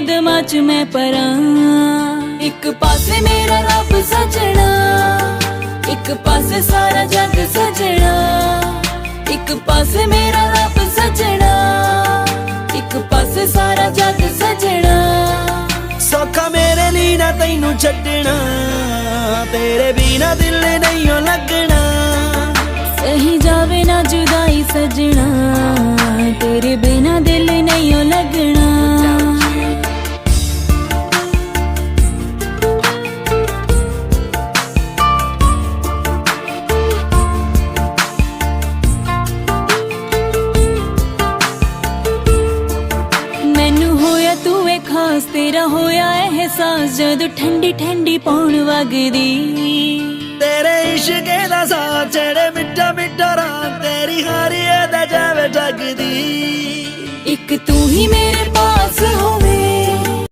ਦਮਾਂ ਚ ਮੈਂ ਪਰਾਂ। ਇੱਕ ਪਾਸੇ ਮੇਰਾ ਰੱਬ ਸਜਣਾ, ਇੱਕ ਪਾਸੇ ਸਾਰਾ ਜੱਗ ਸਜਣਾ। ਇੱਕ ਪਾਸੇ ਮੇਰਾ ਰੱਬ ਸਜਣਾ, ਇੱਕ ਪਾਸੇ ਸਾਰਾ ਜੱਗ ਸਜਣਾ। ਸੌਖਾ ਮੇਰੇ ਲਈ ਨਾ ਤੈਨੂੰ ਛੱਡਣਾ, ਤੇਰੇ ਬਿਨਾ ਦਿਲ ਨਹੀਂ ਓ ਲੱਗਣਾ। ਸਹੀ ਜਾਵੇ ਨਾ ਜੁਦਾਈ ਸਜਣਾ, ਤੇਰੇ ਬਿਨਾ ਦਿਲ ਨਹੀਂ ਓ ਲੱਗਣਾ। ਮੈਨੂੰ ਹੋਇਆ ਤੂੰ ਏ ਖਾਸ, ਤੇਰਾ ਹੋਇਆ ਅਹਿਸਾਸ ਜਦੋਂ ਠੰਡੀ ਠੰਡੀ ਪੌਣ ਵਗਦੀ। ਤੇਰੇ ਇਸ਼ਕੇ ਦਾ ਸਾਥ ਜਿਹੜੇ ਮਿੱਠਾ ਮਿੱਠਾ ਰਾਤ ਤੇਰੀ ਹਾਰੀਏ ਦਾ ਜਾਵੇ ਜਗਦੀ। ਇੱਕ ਤੂੰ ਹੀ